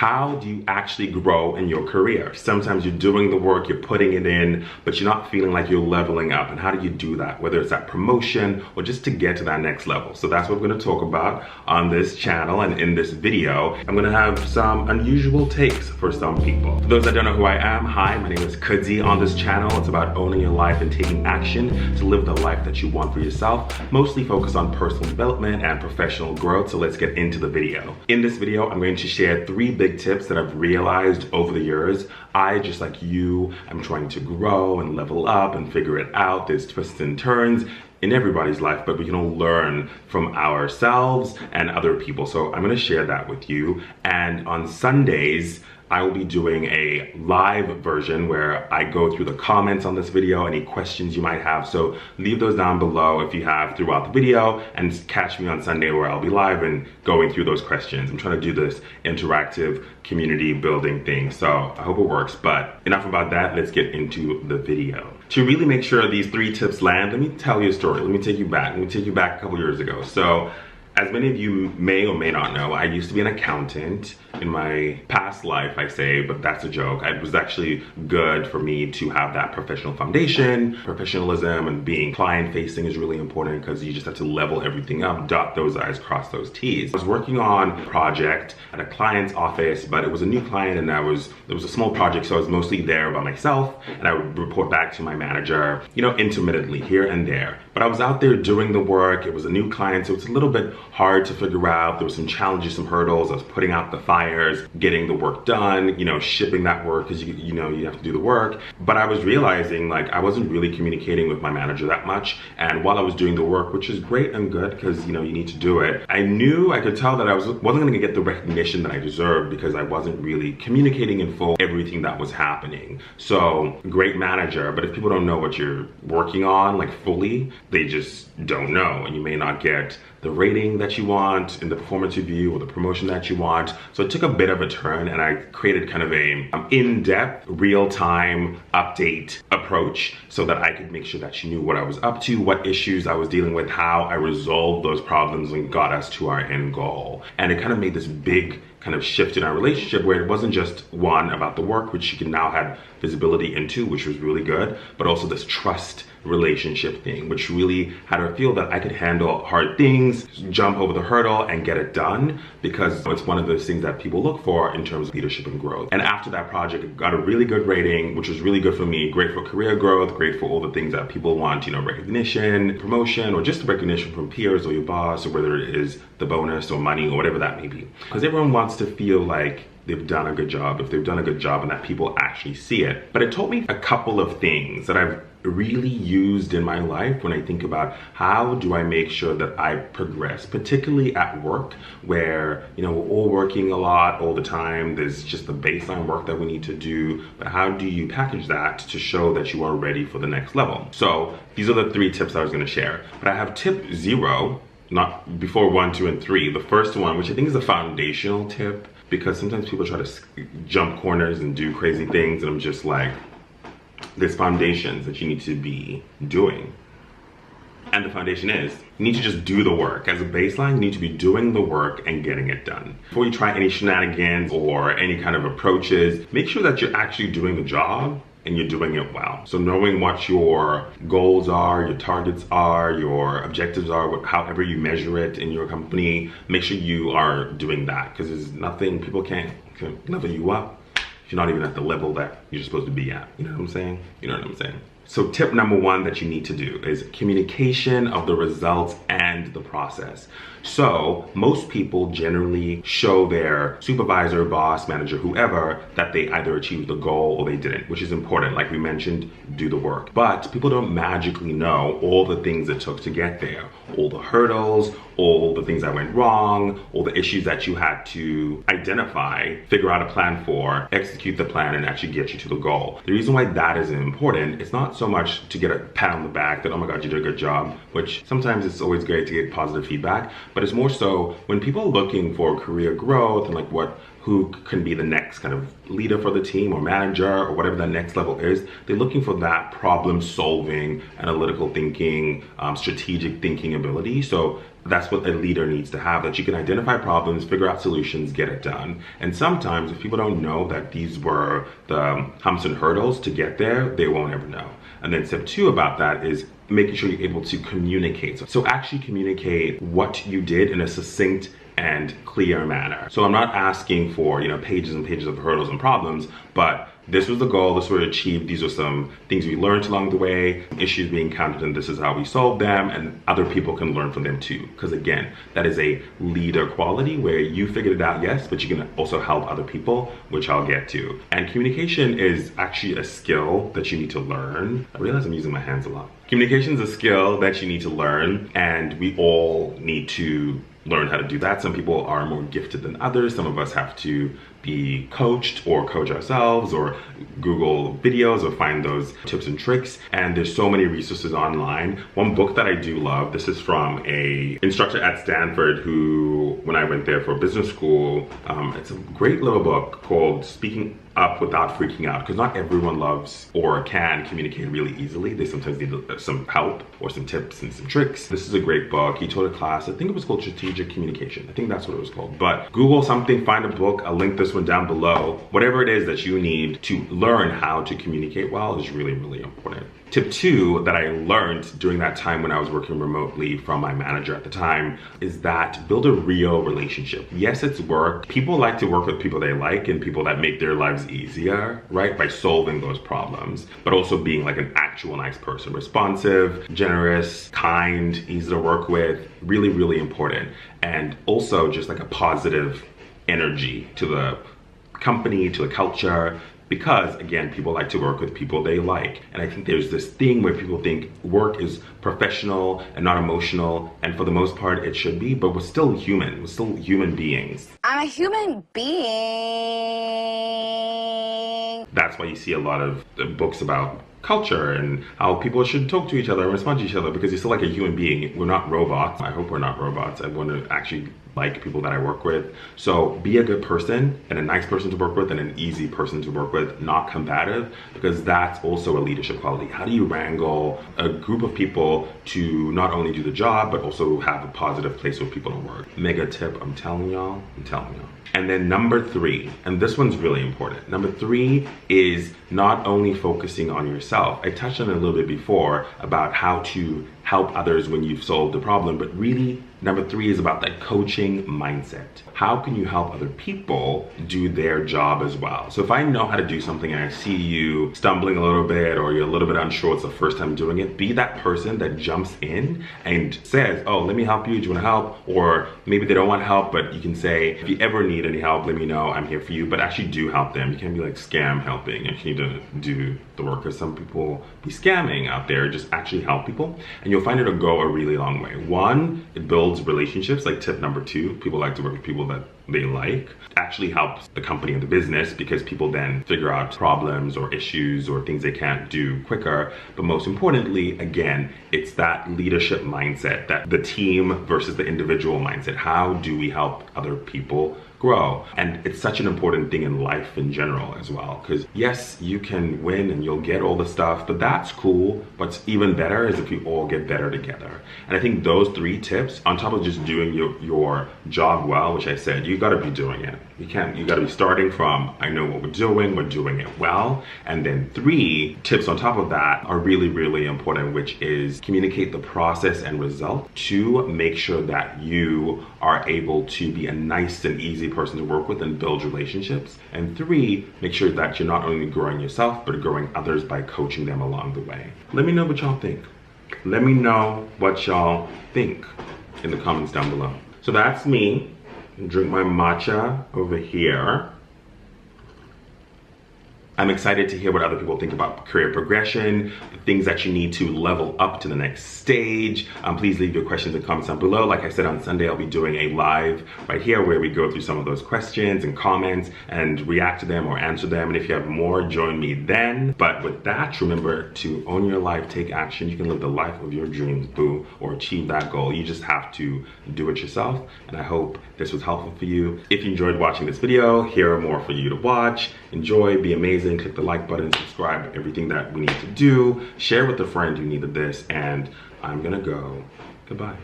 how do you actually grow in your career? Sometimes you're doing the work, you're putting it in, but you're not feeling like you're leveling up. And how do you do that? Whether it's that promotion or just to get to that next level. So that's what we're gonna talk about on this channel and in this video. I'm gonna have some unusual takes for some people. For those that don't know who I am, hi, my name is Kudzi. On this channel, it's about owning your life and taking action to live the life that you want for yourself, mostly focused on personal development and professional growth. So let's get into the video. In this video, I'm going to share 3 big tips that I've realized over the years. I, just like you, am trying to grow and level up and figure it out. There's twists and turns in everybody's life, but we can all learn from ourselves and other people. So I'm gonna share that with you. And on Sundays, I will be doing a live version where I go through the comments on this video, any questions you might have. So leave those down below if you have throughout the video, and catch me on Sunday where I'll be live and going through those questions. I'm trying to do this interactive community building thing, so I hope it works. But enough about that, let's get into the video. To really make sure these 3 tips land, let me tell you a story. Let me take you back a couple years ago. So as many of you may or may not know, I used to be an accountant in my past life, I say, but that's a joke. It was actually good for me to have that professional foundation. Professionalism and being client-facing is really important because you just have to level everything up, dot those I's, cross those T's. I was working on a project at a client's office, but it was a new client and it was a small project, so I was mostly there by myself, and I would report back to my manager, you know, intermittently here and there. But I was out there doing the work. It was a new client, so it's a little bit hard to figure out. There were some challenges, some hurdles. I was putting out the fires, getting the work done, you know, shipping that work because you know you have to do the work. But I was realizing like I wasn't really communicating with my manager that much. And while I was doing the work, which is great and good because you know you need to do it, I could tell that I wasn't going to get the recognition that I deserved because I wasn't really communicating in full everything that was happening. So great manager, but if people don't know what you're working on like fully, they just don't know, and you may not get the rating that you want in the performance review or the promotion that you want. So it took a bit of a turn, and I created kind of a in-depth, real-time update approach so that I could make sure that she knew what I was up to, what issues I was dealing with, how I resolved those problems and got us to our end goal. And it kind of made this big kind of shift in our relationship where it wasn't just one about the work, which she can now have visibility into, which was really good, but also this trust relationship thing, which really had her feel that I could handle hard things, jump over the hurdle and get it done, because it's one of those things that people look for in terms of leadership and growth. And after that project, it got a really good rating, which was really good for me, great for career growth, great for all the things that people want, you know, recognition, promotion, or just recognition from peers or your boss, or whether it is the bonus or money or whatever that may be. Because everyone wants to feel like they've done a good job, if they've done a good job and that people actually see it. But it taught me a couple of things that I've really used in my life when I think about how do I make sure that I progress, particularly at work where, you know, we're all working a lot all the time. There's just the baseline work that we need to do, but how do you package that to show that you are ready for the next level? So these are the 3 tips I was going to share, but I have tip 0, not before 1, 2, and 3. The first one, which I think is a foundational tip, because sometimes people try to jump corners and do crazy things, and I'm just like, there's foundations that you need to be doing. And the foundation is, you need to just do the work. As a baseline, you need to be doing the work and getting it done. Before you try any shenanigans or any kind of approaches, make sure that you're actually doing the job and you're doing it well. So knowing what your goals are, your targets are, your objectives are, however you measure it in your company, make sure you are doing that, because there's nothing, people can't level you up if you're not even at the level that you're supposed to be at. You know what I'm saying? You know what I'm saying? So tip number 1 that you need to do is communication of the results and the process. So most people generally show their supervisor, boss, manager, whoever, that they either achieved the goal or they didn't, which is important. Like we mentioned, do the work. But people don't magically know all the things it took to get there, all the hurdles, all the things that went wrong, all the issues that you had to identify, figure out a plan for, execute the plan, and actually get you to the goal. The reason why that is important, it's not so much to get a pat on the back that, oh my God, you did a good job, which sometimes it's always great to get positive feedback, but it's more so when people are looking for career growth and like what who can be the next kind of leader for the team or manager or whatever the next level is. They're looking for that problem solving, analytical thinking, strategic thinking ability. So that's what a leader needs to have, that you can identify problems, figure out solutions, get it done. And sometimes if people don't know that these were the humps and hurdles to get there, they won't ever know. And then step 2 about that is making sure you're able to communicate. So actually communicate what you did in a succinct and clear manner. So I'm not asking for, pages and pages of hurdles and problems, but this was the goal, this was achieved, these are some things we learned along the way, issues we encountered, and this is how we solved them, and other people can learn from them too. Because again, that is a leader quality where you figured it out, yes, but you can also help other people, which I'll get to. And communication is actually a skill that you need to learn. I realize I'm using my hands a lot. Communication is a skill that you need to learn, and we all need to learn how to do that. Some people are more gifted than others. Some of us have to be coached or coach ourselves or Google videos or find those tips and tricks. And there's so many resources online. One book that I do love, this is from a instructor at Stanford who, when I went there for business school, it's a great little book called Speaking Up Without Freaking Out, because not everyone loves or can communicate really easily. They sometimes need some help or some tips and some tricks. This is a great book. He taught a class, I think it was called Strategic Communication. I think that's what it was called. But Google something, find a book. I'll link this one down below. Whatever it is that you need to learn how to communicate well is really, really important. Tip 2 that I learned during that time when I was working remotely from my manager at the time is that build a real relationship. Yes, it's work. People like to work with people they like and people that make their lives easier, right? By solving those problems, but also being like an actual nice person, responsive, generous, kind, easy to work with, really, really important. And also just like a positive energy to the company, to the culture, because again, people like to work with people they like. And I think there's this thing where people think work is professional and not emotional, and for the most part it should be, but we're still human, we're still human beings. I'm a human being. That's why you see a lot of books about culture and how people should talk to each other and respond to each other, because you're still like a human being. We're not robots. I hope we're not robots. I want to actually like people that I work with. So be a good person and a nice person to work with and an easy person to work with, not combative, because that's also a leadership quality. How do you wrangle a group of people to not only do the job, but also have a positive place for people to work? Mega tip, I'm telling y'all. And then number 3, and this one's really important. Number 3 is not only focusing on yourself. I touched on it a little bit before about how to help others when you've solved the problem, but really number 3 is about that coaching mindset. How can you help other people do their job as well? So if I know how to do something and I see you stumbling a little bit or you're a little bit unsure, it's the first time doing it, be that person that jumps in and says, oh, let me help you, do you want to help? Or maybe they don't want help, but you can say, if you ever need any help, let me know, I'm here for you, but actually do help them. You can't be like scam helping. You need to do the work, because some people be scamming out there. Just actually help people, and you'll find it'll go a really long way. 1, it builds relationships, like tip number 2. People like to work with people that they like. Actually helps the company and the business, because people then figure out problems or issues or things they can't do quicker. But most importantly, again, it's that leadership mindset, that the team versus the individual mindset. How do we help other people grow? And it's such an important thing in life in general as well, because yes, you can win and you'll get all the stuff, but that's cool. What's even better is if you all get better together. And I think those 3 tips, on top of just doing your job well, which I said, you gotta be doing it. You gotta be starting from, I know what we're doing it well. And then 3 tips on top of that are really, really important, which is communicate the process and result to make sure that you are able to be a nice and easy person to work with and build relationships. And 3, make sure that you're not only growing yourself, but growing others by coaching them along the way. Let me know what y'all think. Let me know what y'all think in the comments down below. So that's me. Drink my matcha over here. I'm excited to hear what other people think about career progression, the things that you need to level up to the next stage. Please leave your questions and comments down below. Like I said, on Sunday, I'll be doing a live right here where we go through some of those questions and comments and react to them or answer them. And if you have more, join me then. But with that, remember to own your life, take action. You can live the life of your dreams, boo, or achieve that goal. You just have to do it yourself. And I hope this was helpful for you. If you enjoyed watching this video, here are more for you to watch. Enjoy, be amazing, click the like button, subscribe, everything that we need to do. Share with a friend who needed this, and I'm gonna go. Goodbye.